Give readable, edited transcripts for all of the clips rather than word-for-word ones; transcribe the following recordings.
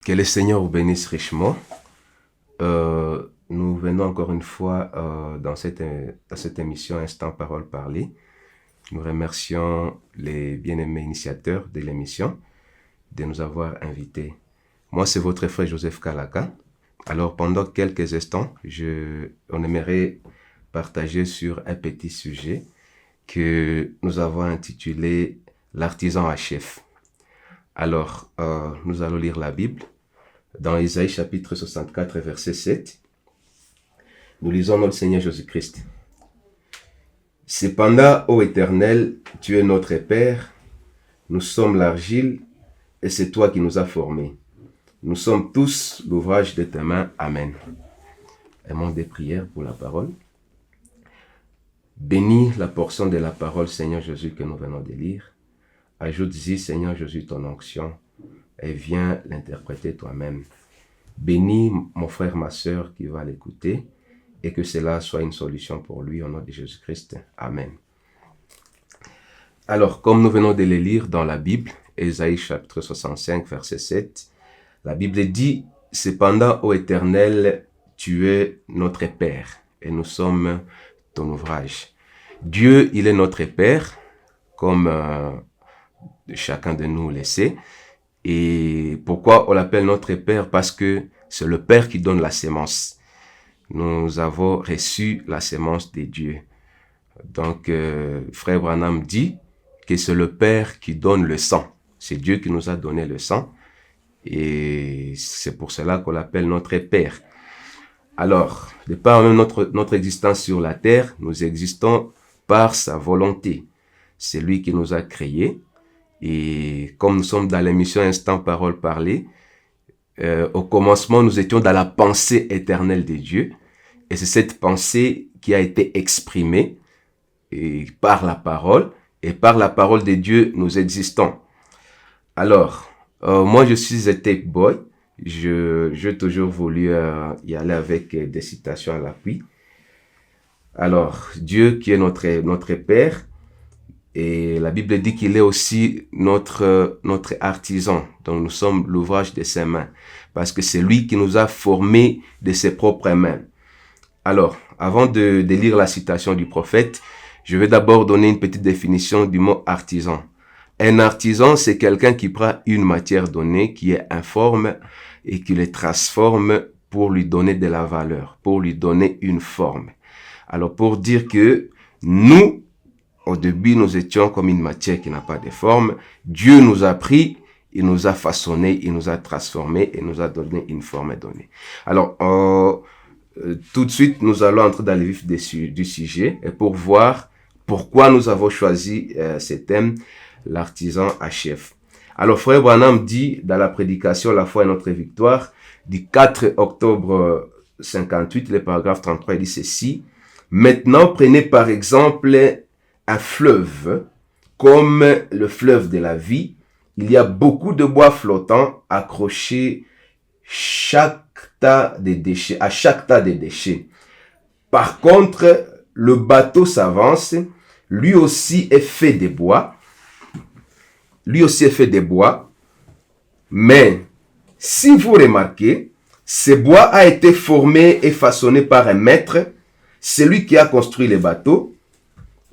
Que le Seigneur vous bénisse richement. Nous venons encore une fois dans cette émission Instant Parole Parlée. Nous remercions les bien-aimés initiateurs de l'émission de nous avoir invités. Moi, c'est votre frère Joseph Kalaka. Alors, pendant quelques instants, on aimerait partager sur un petit sujet que nous avons intitulé « L'artisan à chef ». Alors, nous allons lire la Bible. Dans Isaïe chapitre 64, verset 7, nous lisons notre Seigneur Jésus-Christ. « Cependant, ô Éternel, tu es notre Père, nous sommes l'argile, et c'est toi qui nous as formés. Nous sommes tous l'ouvrage de tes mains. Amen. » Un mot de prière pour la parole. Bénis la portion de la parole, Seigneur Jésus, que nous venons de lire. Ajoute-y, Seigneur Jésus, ton onction et viens l'interpréter toi-même. Bénis mon frère, ma sœur qui va l'écouter et que cela soit une solution pour lui au nom de Jésus-Christ. Amen. Alors, comme nous venons de le lire dans la Bible, Ésaïe chapitre 65, verset 7, la Bible dit « Cependant, ô Éternel, tu es notre Père et nous sommes ton ouvrage. » Dieu, il est notre Père, comme chacun de nous le sait. Et pourquoi on l'appelle notre Père? Parce que c'est le Père qui donne la sémence. Nous avons reçu la sémence de Dieu. Donc, Frère Branham dit que c'est le Père qui donne le sang. C'est Dieu qui nous a donné le sang. Et c'est pour cela qu'on l'appelle notre Père. Alors, de par même notre existence sur la terre, nous existons par sa volonté. C'est lui qui nous a créés. Et comme nous sommes dans l'émission Instant Parole Parlée, au commencement, nous étions dans la pensée éternelle de Dieu. Et c'est cette pensée qui a été exprimée par la parole. Et par la parole de Dieu, nous existons. Alors, moi, je suis un tech boy. J'ai toujours voulu y aller avec des citations à l'appui. Alors, Dieu qui est notre Père, et la Bible dit qu'il est aussi notre artisan. Donc nous sommes l'ouvrage de ses mains. Parce que c'est lui qui nous a formés de ses propres mains. Alors, avant de lire la citation du prophète, je vais d'abord donner une petite définition du mot artisan. Un artisan, c'est quelqu'un qui prend une matière donnée, qui est informe et qui le transforme pour lui donner de la valeur, pour lui donner une forme. Alors, pour dire que nous, au début, nous étions comme une matière qui n'a pas de forme. Dieu nous a pris, il nous a façonné, il nous a transformé et nous a donné une forme donnée. Alors, tout de suite, nous allons entrer dans le vif du sujet et pour voir pourquoi nous avons choisi ce thème, l'artisan à chef. Alors, Frère Branham dit dans la prédication La foi est notre victoire, du 4 octobre 58, le paragraphe 33, il dit ceci. Maintenant, prenez par exemple un fleuve, comme le fleuve de la vie, il y a beaucoup de bois flottants accrochés à chaque tas de déchets. Par contre, le bateau s'avance, lui aussi est fait de bois, mais si vous remarquez, ce bois a été formé et façonné par un maître, celui qui a construit le bateau.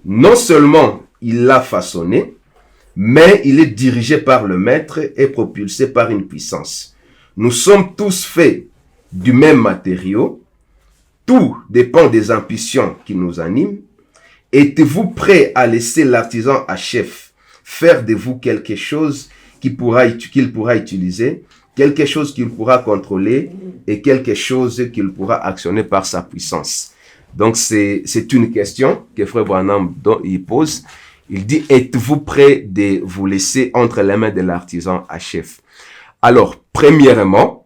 Non seulement il l'a façonné, mais il est dirigé par le maître et propulsé par une puissance. Nous sommes tous faits du même matériau. Tout dépend des impulsions qui nous animent. Êtes-vous prêt à laisser l'artisan à chef faire de vous quelque chose qu'il pourra utiliser, quelque chose qu'il pourra contrôler et quelque chose qu'il pourra actionner par sa puissance? Donc, c'est une question que Frère Branham il pose. Il dit, êtes-vous prêt de vous laisser entre les mains de l'artisan à chef? Alors, premièrement,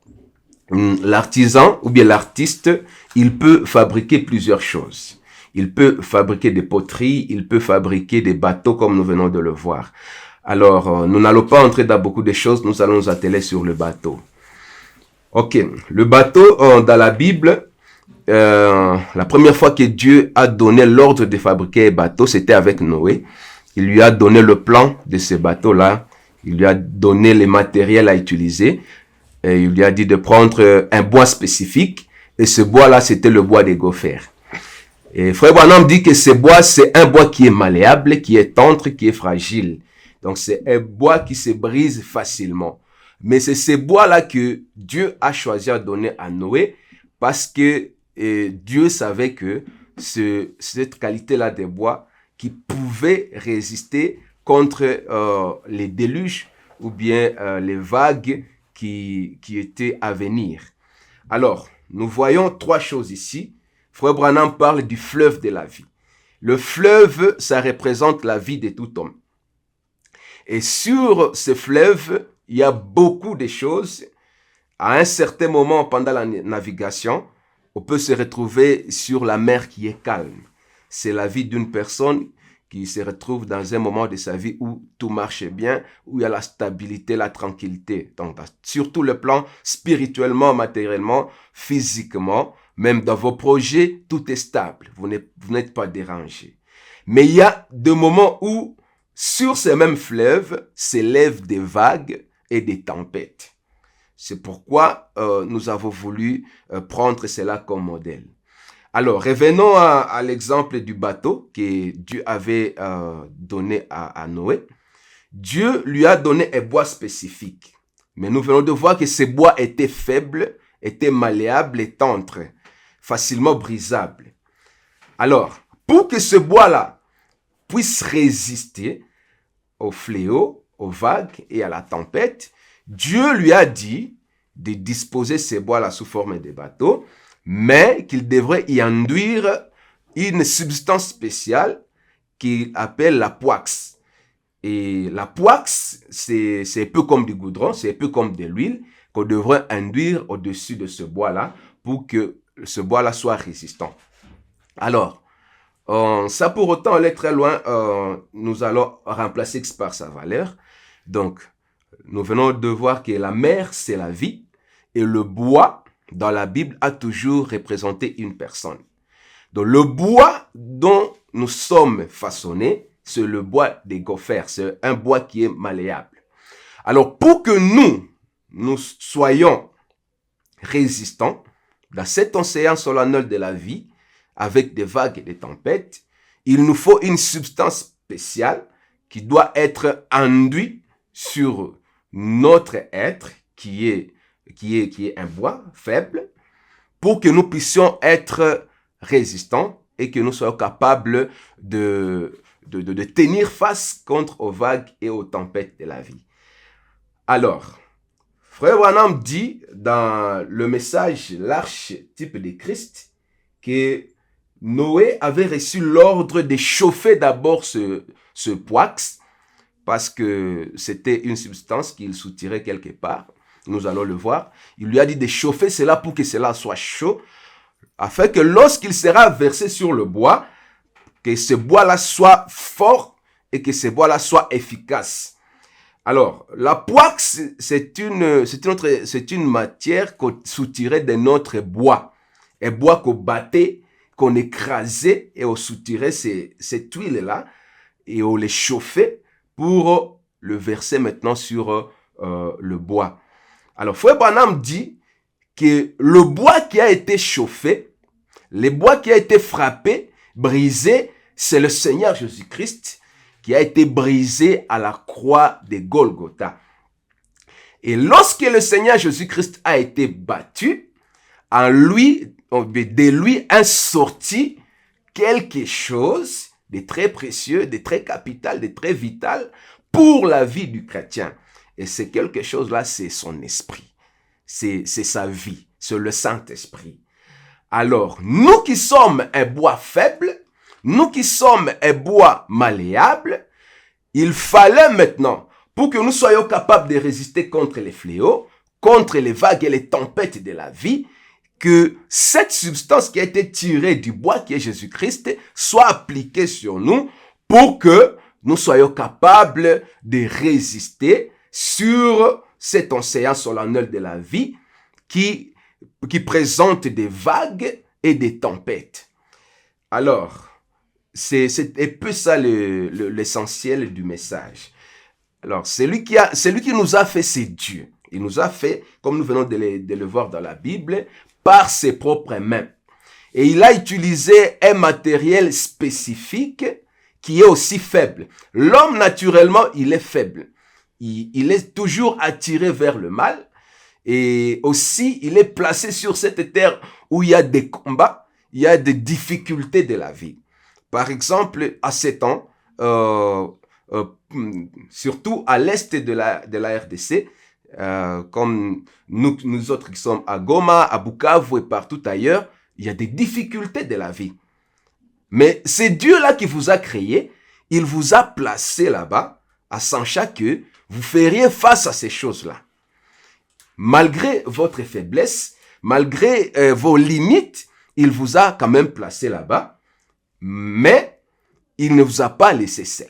l'artisan ou bien l'artiste, il peut fabriquer plusieurs choses. Il peut fabriquer des poteries, il peut fabriquer des bateaux comme nous venons de le voir. Alors, nous n'allons pas entrer dans beaucoup de choses, nous allons nous atteler sur le bateau. Ok, le bateau, dans la Bible, la première fois que Dieu a donné l'ordre de fabriquer un bateau, c'était avec Noé. Il lui a donné le plan de ce bateau-là. Il lui a donné les matériels à utiliser. Et il lui a dit de prendre un bois spécifique. Et ce bois-là, c'était le bois des gophers. Et Frère Branham dit que ce bois, c'est un bois qui est malléable, qui est tendre, qui est fragile. Donc, c'est un bois qui se brise facilement. Mais c'est ce bois-là que Dieu a choisi à donner à Noé parce que Dieu savait que cette qualité-là des bois qui pouvait résister contre les déluges ou bien les vagues qui étaient à venir. Alors, nous voyons trois choses ici. Frère Branham parle du fleuve de la vie. Le fleuve, ça représente la vie de tout homme. Et sur ce fleuve, il y a beaucoup de choses. À un certain moment, pendant la navigation, on peut se retrouver sur la mer qui est calme. C'est la vie d'une personne qui se retrouve dans un moment de sa vie où tout marche bien, où il y a la stabilité, la tranquillité. Donc, sur le plan spirituellement, matériellement, physiquement, même dans vos projets, tout est stable. Vous n'êtes pas dérangé. Mais il y a des moments où, sur ces mêmes fleuves, s'élèvent des vagues et des tempêtes. C'est pourquoi nous avons voulu prendre cela comme modèle. Alors, revenons à l'exemple du bateau que Dieu avait donné à Noé. Dieu lui a donné un bois spécifique. Mais nous venons de voir que ce bois était faible, était malléable et tendre, facilement brisable. Alors, pour que ce bois-là puisse résister aux fléaux, aux vagues et à la tempête, Dieu lui a dit de disposer ces bois-là sous forme de bateau, mais qu'il devrait y enduire une substance spéciale qu'il appelle la poix. Et la poix, c'est un peu comme du goudron, c'est un peu comme de l'huile qu'on devrait induire au-dessus de ce bois-là pour que ce bois-là soit résistant. Alors, ça pour autant aller très loin, nous allons remplacer X par sa valeur. Donc, nous venons de voir que la mer, c'est la vie, et le bois, dans la Bible, a toujours représenté une personne. Donc, le bois dont nous sommes façonnés, c'est le bois des gophers. C'est un bois qui est malléable. Alors, pour que nous soyons résistants dans cet océan solennel de la vie, avec des vagues et des tempêtes, il nous faut une substance spéciale qui doit être enduite sur notre être, qui est un bois faible, pour que nous puissions être résistants et que nous soyons capables de tenir face aux vagues et aux tempêtes de la vie. Alors, Frère Branham dit dans le message l'archétype de Christ que Noé avait reçu l'ordre de chauffer d'abord ce poix parce que c'était une substance qu'il soutirait quelque part. Nous allons le voir. Il lui a dit de chauffer cela pour que cela soit chaud, afin que lorsqu'il sera versé sur le bois, que ce bois-là soit fort et que ce bois-là soit efficace. Alors, la poix, c'est une matière qu'on soutirait de notre bois. Un bois qu'on battait, qu'on écrasait et on soutirait cette huile-là et on les chauffait pour le verser maintenant sur le bois. Alors, Frère Branham dit que le bois qui a été chauffé, le bois qui a été frappé, brisé, c'est le Seigneur Jésus-Christ qui a été brisé à la croix de Golgotha. Et lorsque le Seigneur Jésus-Christ a été battu, de lui est sorti quelque chose de très précieux, de très capital, de très vital pour la vie du chrétien. Et c'est quelque chose-là, c'est son esprit. C'est sa vie, c'est le Saint-Esprit. Alors, nous qui sommes un bois faible, nous qui sommes un bois malléable, il fallait maintenant, pour que nous soyons capables de résister contre les fléaux, contre les vagues et les tempêtes de la vie, que cette substance qui a été tirée du bois qui est Jésus-Christ soit appliquée sur nous pour que nous soyons capables de résister sur cet océan solennel de la vie qui présente des vagues et des tempêtes. Alors, c'est un peu ça l'essentiel du message. Alors, celui qui nous a fait, c'est Dieu. Il nous a fait, comme nous venons de le voir dans la Bible, par ses propres mains. Et il a utilisé un matériel spécifique qui est aussi faible. L'homme, naturellement, il est faible. Il est toujours attiré vers le mal. Et aussi, il est placé sur cette terre où il y a des combats, il y a des difficultés de la vie. Par exemple, à ces temps, surtout à l'est de la RDC, comme nous autres qui sommes à Goma, à Bukavu et partout ailleurs, il y a des difficultés de la vie. Mais c'est Dieu-là qui vous a créé, il vous a placé là-bas, à sachant que vous feriez face à ces choses-là. Malgré votre faiblesse, malgré vos limites, il vous a quand même placé là-bas, mais il ne vous a pas laissé seul.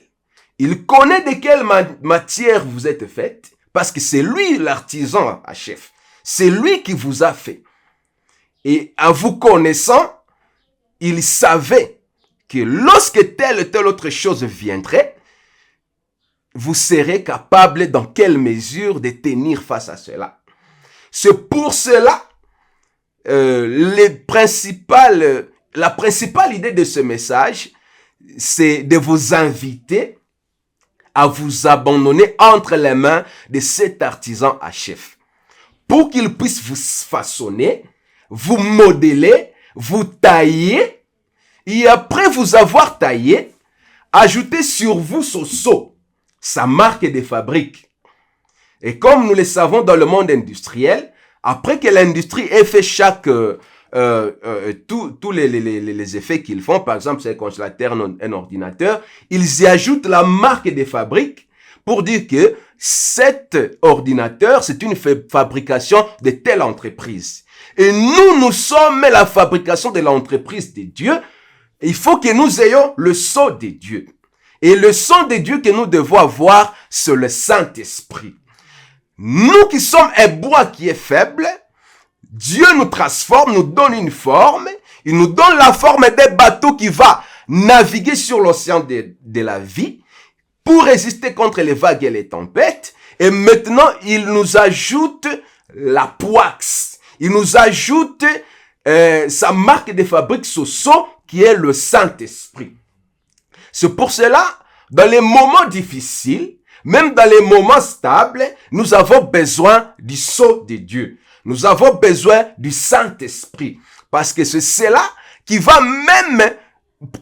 Il connaît de quelle matière vous êtes faite, parce que c'est lui l'artisan à chef. C'est lui qui vous a fait. Et en vous connaissant, il savait que lorsque telle ou telle autre chose viendrait, vous serez capable dans quelle mesure de tenir face à cela. C'est pour cela, la principale idée de ce message, c'est de vous inviter à vous abandonner entre les mains de cet artisan à chef, pour qu'il puisse vous façonner, vous modeler, vous tailler, et après vous avoir taillé, ajouter sur vous ce sceau, sa marque de fabrique. Et comme nous le savons dans le monde industriel, après que l'industrie ait fait tous les effets qu'ils font, par exemple, c'est un congélateur, un ordinateur, ils y ajoutent la marque de fabrique pour dire que cet ordinateur, c'est une fabrication de telle entreprise. Et nous sommes la fabrication de l'entreprise de Dieu. Il faut que nous ayons le sceau de Dieu. Et le sceau de Dieu que nous devons avoir, c'est le Saint-Esprit. Nous qui sommes un bois qui est faible, Dieu nous transforme, nous donne une forme. Il nous donne la forme d'un bateau qui va naviguer sur l'océan de la vie pour résister contre les vagues et les tempêtes. Et maintenant, il nous ajoute la poix. Il nous ajoute sa marque de fabrique, ce sceau qui est le Saint-Esprit. C'est pour cela, dans les moments difficiles, même dans les moments stables, nous avons besoin du sceau de Dieu. Nous avons besoin du Saint-Esprit. Parce que c'est cela qui va même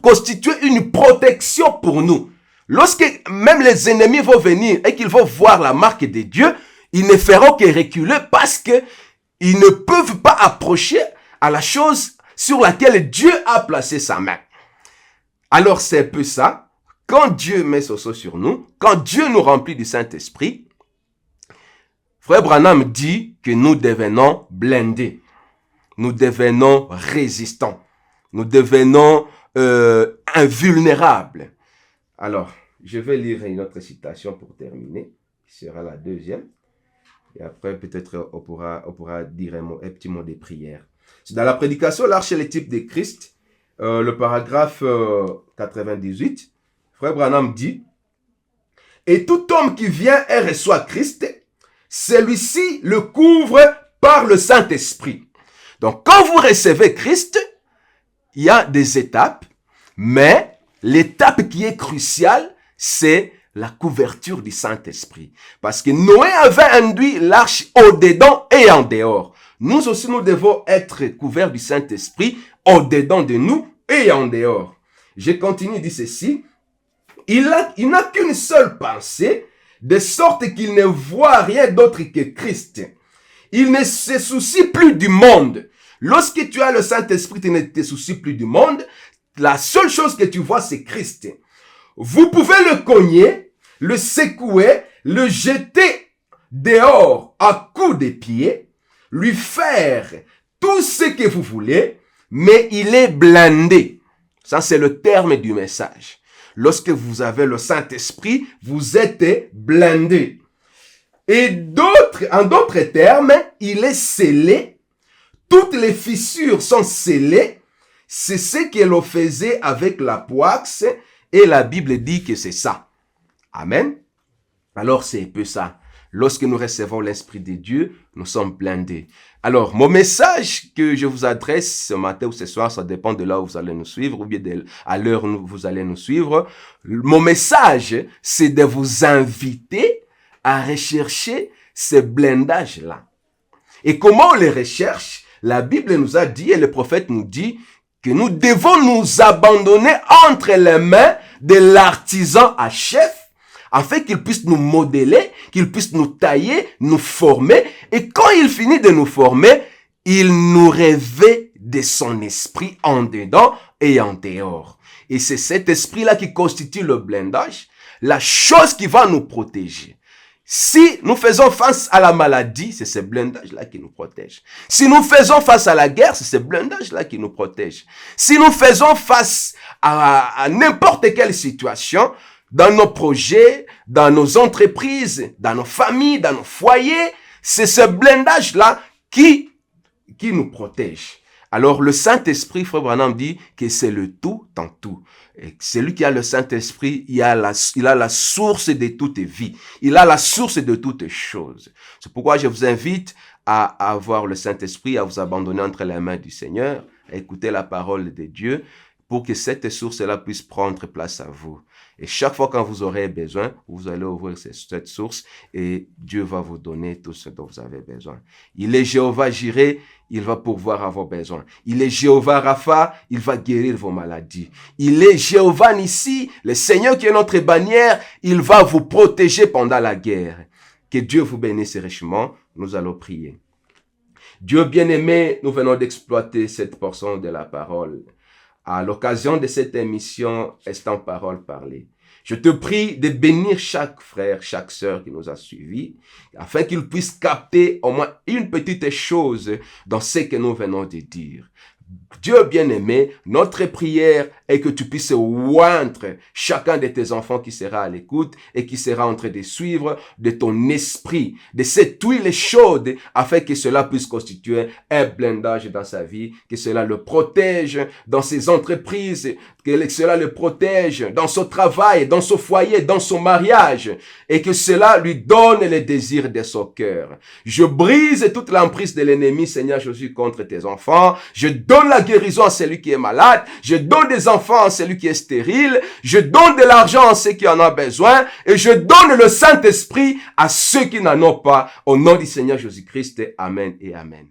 constituer une protection pour nous. Lorsque même les ennemis vont venir et qu'ils vont voir la marque de Dieu, ils ne feront que reculer parce que ils ne peuvent pas approcher à la chose sur laquelle Dieu a placé sa main. Alors c'est un peu ça. Quand Dieu met son sceau sur nous, quand Dieu nous remplit du Saint-Esprit, Frère Branham dit que nous devenons blindés. Nous devenons résistants. Nous devenons invulnérables. Alors, je vais lire une autre citation pour terminer, qui sera la deuxième. Et après, peut-être, on pourra dire un petit mot de prière. C'est dans la prédication, l'archétype de Christ, le paragraphe 98. Frère Branham dit, « Et tout homme qui vient et reçoit Christ, celui-ci le couvre par le Saint-Esprit. » Donc, quand vous recevez Christ, il y a des étapes, mais l'étape qui est cruciale, c'est la couverture du Saint-Esprit. Parce que Noé avait induit l'arche au-dedans et en dehors. Nous aussi, nous devons être couverts du Saint-Esprit au-dedans de nous et en dehors. Je continue, dit ceci. Il n'a qu'une seule pensée, de sorte qu'il ne voit rien d'autre que Christ. Il ne se soucie plus du monde. Lorsque tu as le Saint-Esprit, tu ne te soucies plus du monde. La seule chose que tu vois, c'est Christ. Vous pouvez le cogner, le secouer, le jeter dehors à coups de pied, lui faire tout ce que vous voulez, mais il est blindé. Ça, c'est le terme du message. Lorsque vous avez le Saint-Esprit, vous êtes blindé. Et en d'autres termes, il est scellé. Toutes les fissures sont scellées. C'est ce qu'elle faisait avec la poix. Et la Bible dit que c'est ça. Amen. Alors c'est un peu ça. Lorsque nous recevons l'Esprit de Dieu, nous sommes blindés. Alors, mon message que je vous adresse ce matin ou ce soir, ça dépend de là où vous allez nous suivre ou bien à l'heure où vous allez nous suivre. Mon message, c'est de vous inviter à rechercher ces blindages-là. Et comment on les recherche? La Bible nous a dit et le prophète nous dit que nous devons nous abandonner entre les mains de l'artisan à chef afin qu'il puisse nous modeler, qu'il puisse nous tailler, nous former. Et quand il finit de nous former, il nous revêt de son esprit en dedans et en dehors. Et c'est cet esprit-là qui constitue le blindage, la chose qui va nous protéger. Si nous faisons face à la maladie, c'est ce blindage-là qui nous protège. Si nous faisons face à la guerre, c'est ce blindage-là qui nous protège. Si nous faisons face à n'importe quelle situation, dans nos projets, dans nos entreprises, dans nos familles, dans nos foyers, c'est ce blindage-là qui nous protège. Alors le Saint-Esprit, Frère Branham dit que c'est le tout en tout. Et celui qui a le Saint-Esprit, il a la source de toute vie. Il a la source de toutes choses. C'est pourquoi je vous invite à avoir le Saint-Esprit, à vous abandonner entre les mains du Seigneur, à écouter la parole de Dieu pour que cette source-là puisse prendre place à vous. Et chaque fois quand vous aurez besoin, vous allez ouvrir cette source et Dieu va vous donner tout ce dont vous avez besoin. Il est Jéhovah Jireh, il va pourvoir à vos besoins. Il est Jéhovah Rapha, il va guérir vos maladies. Il est Jéhovah Nissi, le Seigneur qui est notre bannière, il va vous protéger pendant la guerre. Que Dieu vous bénisse richement. Nous allons prier. Dieu bien-aimé, nous venons d'exploiter cette portion de la parole. À l'occasion de cette émission, Instant Parole Parlée, je te prie de bénir chaque frère, chaque sœur qui nous a suivis, afin qu'ils puissent capter au moins une petite chose dans ce que nous venons de dire. Dieu bien-aimé, notre prière est que tu puisses oindre chacun de tes enfants qui sera à l'écoute et qui sera en train de suivre de ton esprit, de cette huile chaude, afin que cela puisse constituer un blindage dans sa vie, que cela le protège dans ses entreprises, que cela le protège dans son travail, dans son foyer, dans son mariage, et que cela lui donne les désirs de son cœur. Je brise toute l'emprise de l'ennemi, Seigneur Jésus, contre tes enfants. Je donne la guérison à celui qui est malade. Je donne des enfants à celui qui est stérile. Je donne de l'argent à ceux qui en ont besoin. Et je donne le Saint-Esprit à ceux qui n'en ont pas. Au nom du Seigneur Jésus-Christ, Amen et Amen.